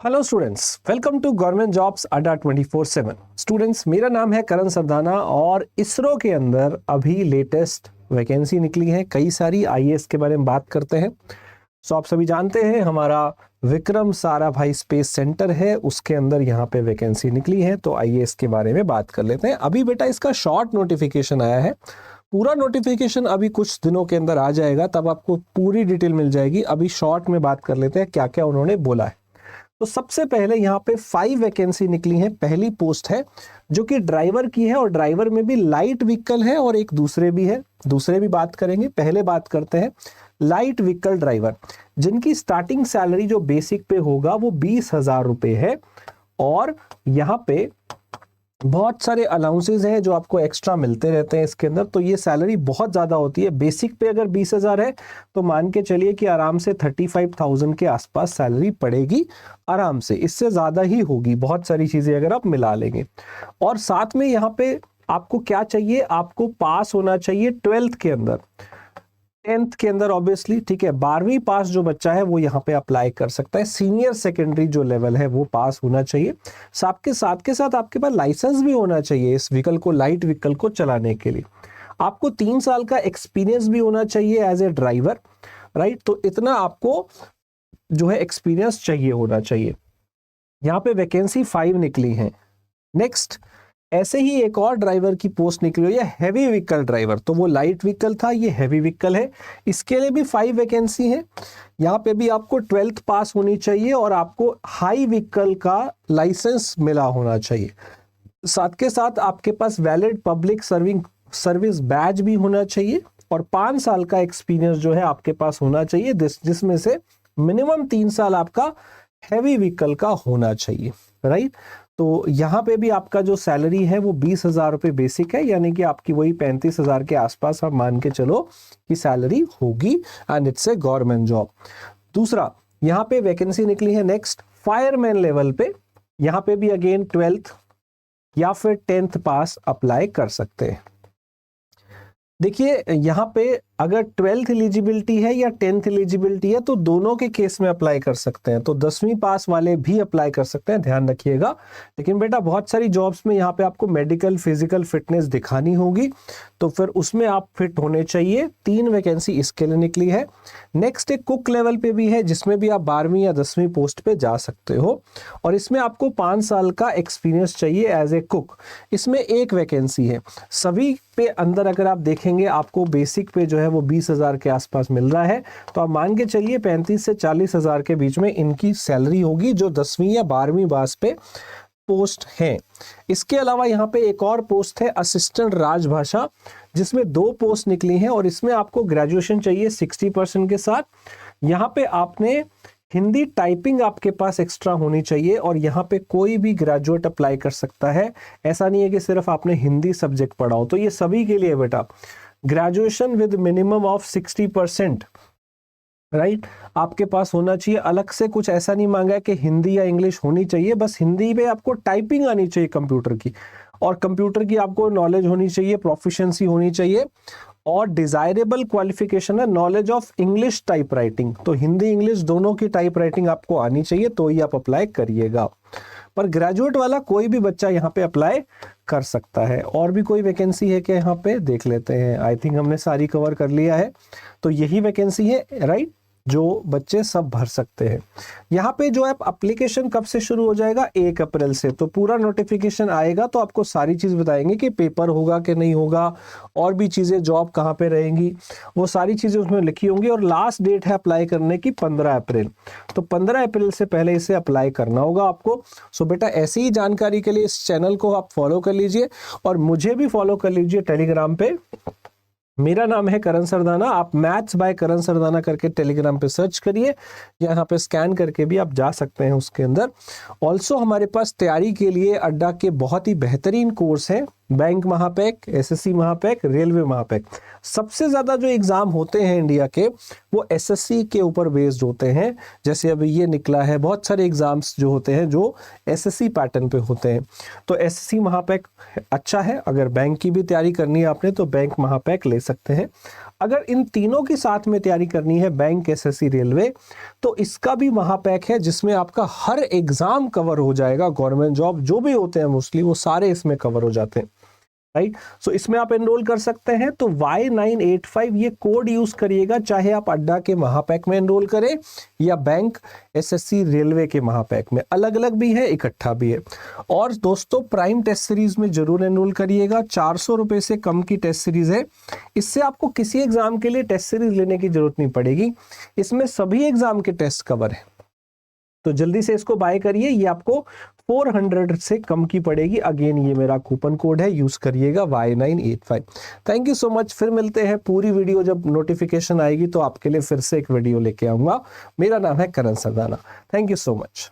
Hello students, welcome to government jobs Adda 24/7। Students, मेरा नाम है करण सरदाना और इसरो के अंदर अभी लेटेस्ट वैकेंसी निकली है। कई सारी आईएएस के बारे में बात करते हैं। सो आप सभी जानते हैं हमारा विक्रम साराभाई स्पेस सेंटर है, उसके अंदर यहाँ पे वैकेंसी निकली है। तो आईएएस के बारे में बात कर लेते हैं। अभी बेटा इसका शॉर्ट नोटिफिकेशन आया है, पूरा नोटिफिकेशन अभी कुछ दिनों के अंदर आ जाएगा, तब आपको पूरी डिटेल मिल जाएगी। अभी शॉर्ट में बात कर लेते हैं क्या क्या उन्होंने बोला है। तो सबसे पहले यहाँ पे 5 वैकेंसी निकली है। पहली पोस्ट है जो कि ड्राइवर की है और ड्राइवर में भी लाइट व्हीकल है और एक दूसरे भी है, दूसरे भी बात करेंगे। पहले बात करते हैं लाइट व्हीकल ड्राइवर, जिनकी स्टार्टिंग सैलरी जो बेसिक पे होगा वो 20,000 रुपये है। और यहाँ पे बहुत सारे अलाउंसेस हैं जो आपको एक्स्ट्रा मिलते रहते हैं इसके अंदर। तो ये सैलरी बहुत ज़्यादा होती है। बेसिक पे अगर 20,000 है तो मान के चलिए कि आराम से 35,000 के आसपास सैलरी पड़ेगी आराम से। इससे ज़्यादा ही होगी, बहुत सारी चीज़ें अगर आप मिला लेंगे। और साथ में यहाँ पे आपको क्या चाहिए, आपको पास होना चाहिए 12th के अंदर, 10th के अंदर ऑब्वियसली, ठीक है। 12वीं पास जो बच्चा है वो यहाँ पे अप्लाई कर सकता है। सीनियर सेकेंडरी जो लेवल है वो पास होना चाहिए। के साथ आपके पास लाइसेंस भी होना चाहिए इस व्हीकल को, लाइट व्हीकल को चलाने के लिए। आपको 3 साल का एक्सपीरियंस भी होना चाहिए एज ए ड्राइवर, राइट। तो इतना आपको जो है एक्सपीरियंस चाहिए होना चाहिए। यहाँ पे वैकेंसी 5 निकली है। नेक्स्ट, ऐसे ही एक और ड्राइवर की पोस्ट निकली हुई है, हैवी व्हीकल ड्राइवर। तो वो लाइट व्हीकल था, ये हैवी व्हीकल है। इसके लिए भी 5 वैकेंसी है। यहाँ पे भी आपको 12th पास होनी चाहिए और आपको हाई व्हीकल का लाइसेंस मिला होना चाहिए। साथ के साथ आपके पास वैलिड पब्लिक सर्विस बैज भी होना चाहिए और 5 साल का एक्सपीरियंस जो है आपके पास होना चाहिए, जिसमें से मिनिमम 3 साल आपका हैवी व्हीकल का होना चाहिए, राइट। तो यहाँ पे भी आपका जो सैलरी है वो 20,000 रुपये बेसिक है, यानी कि आपकी वही 35,000 के आसपास आप मान के चलो कि सैलरी होगी and it's a government job. दूसरा, यहाँ पे वैकेंसी निकली है नेक्स्ट फायरमैन लेवल पे। यहाँ पे भी अगेन 12th या फिर 10th पास अप्लाई कर सकते हैं। देखिए यहाँ पे अगर 12th एलिजिबिलिटी है या 10th एलिजिबिलिटी है तो दोनों के केस में अप्लाई कर सकते हैं। तो 10वीं पास वाले भी अप्लाई कर सकते हैं, ध्यान रखिएगा। लेकिन बेटा बहुत सारी जॉब्स में यहाँ पे आपको मेडिकल फिजिकल फिटनेस दिखानी होगी, तो फिर उसमें आप फिट होने चाहिए। 3 वैकेंसी इसके लिए निकली है। नेक्स्ट एक कुक लेवल पे भी है, जिसमें भी आप 12वीं या 10वीं पोस्ट पे जा सकते हो और इसमें आपको 5 साल का एक्सपीरियंस चाहिए एज ए कुक। इसमें एक वैकेंसी है। सभी पे अंदर अगर आप देखेंगे आपको बेसिक पे जो है वो 20,000 के आसपास मिल रहा है। तो आप मान के चलिए 35 से 40,000 के बीच में इनकी सैलरी होगी, जो 10वीं या 12वीं पास पे पोस्ट है। इसके अलावा यहाँ पे एक और पोस्ट है असिस्टेंट राजभाषा, जिसमें 2 पोस्ट निकली हैं और इसमें आपको ग्रेजुएशन चाहिए 60% के साथ। यहाँ पे आपने हिंदी टाइपिंग आपके पास एक्स्ट्रा होनी चाहिए और यहाँ पे कोई भी ग्रेजुएट अप्लाई कर सकता है। ऐसा नहीं है कि सिर्फ आपने हिंदी सब्जेक्ट पढ़ा हो। तो ये सभी के लिए बेटा graduation with minimum of 60%, right, आपके पास होना चाहिए। अलग से कुछ ऐसा नहीं मांगा है कि हिंदी या इंग्लिश होनी चाहिए, बस हिंदी में आपको टाइपिंग आनी चाहिए कंप्यूटर की, और कंप्यूटर की आपको नॉलेज होनी चाहिए, प्रोफिशिएंसी होनी चाहिए। और डिजायरेबल क्वालिफिकेशन है knowledge of English type writing. तो हिंदी इंग्लिश दोनों की टाइप राइटिंग आपको आनी चाहिए, तो ही आप अप्लाई करिएगा। पर ग्रेजुएट वाला कोई भी बच्चा यहाँ पे अप्लाई कर सकता है। और भी कोई वैकेंसी है क्या, यहाँ पे देख लेते हैं। आई थिंक हमने सारी कवर कर लिया है। तो यही वैकेंसी है, राइट, जो बच्चे सब भर सकते हैं। यहाँ पे जो है एप्लीकेशन कब से शुरू हो जाएगा, 1 अप्रैल से। तो पूरा नोटिफिकेशन आएगा तो आपको सारी चीज़ बताएंगे कि पेपर होगा कि नहीं होगा, और भी चीज़ें, जॉब कहाँ पे रहेंगी, वो सारी चीज़ें उसमें लिखी होंगी। और लास्ट डेट है अप्लाई करने की 15 अप्रैल। तो 15 अप्रैल से पहले इसे अप्लाई करना होगा आपको। सो बेटा ऐसी ही जानकारी के लिए इस चैनल को आप फॉलो कर लीजिए और मुझे भी फॉलो कर लीजिए टेलीग्राम पे। मेरा नाम है करण सरदाना। आप मैथ्स बाय करण सरदाना करके टेलीग्राम पे सर्च करिए, यहाँ पे स्कैन करके भी आप जा सकते हैं उसके अंदर। ऑल्सो हमारे पास तैयारी के लिए अड्डा के बहुत ही बेहतरीन कोर्स हैं, बैंक महापैक, एसएससी महापैक, रेलवे महापैक। सबसे ज़्यादा जो एग्ज़ाम होते हैं इंडिया के वो एसएससी के ऊपर बेस्ड होते हैं। जैसे अभी ये निकला है, बहुत सारे एग्ज़ाम्स जो होते हैं जो एसएससी पैटर्न पे होते हैं। तो एसएससी महापैक अच्छा है। अगर बैंक की भी तैयारी करनी है आपने तो बैंक महापैक ले सकते हैं। अगर इन तीनों की साथ में तैयारी करनी है, बैंक, एसएससी, रेलवे, तो इसका भी महापैक है जिसमें आपका हर एग्जाम कवर हो जाएगा। गवर्नमेंट जॉब जो भी होते हैं मोस्टली वो सारे इसमें कवर हो जाते हैं, राइट। सो इसमें आप एनरोल कर सकते हैं। तो Y985 ये कोड यूज करिएगा, चाहे आप अड्डा के महापैक में एनरोल करें या बैंक, एसएससी, रेलवे के महापैक में। अलग अलग भी है, इकट्ठा भी है। और दोस्तों प्राइम टेस्ट सीरीज में जरूर एनरोल करिएगा। 400 रुपए से कम की टेस्ट सीरीज है। इससे आपको किसी एग्जाम के लिए टेस्ट सीरीज लेने की जरूरत नहीं पड़ेगी, इसमें सभी एग्जाम के टेस्ट कवर है। तो जल्दी से इसको बाय करिए, ये आपको 400 से कम की पड़ेगी। अगेन ये मेरा कूपन कोड है, यूज करिएगा Y985। Thank you so much. फिर मिलते हैं, पूरी वीडियो जब नोटिफिकेशन आएगी तो आपके लिए फिर से एक वीडियो लेके आऊंगा। मेरा नाम है Karan Sardana. Thank you so much.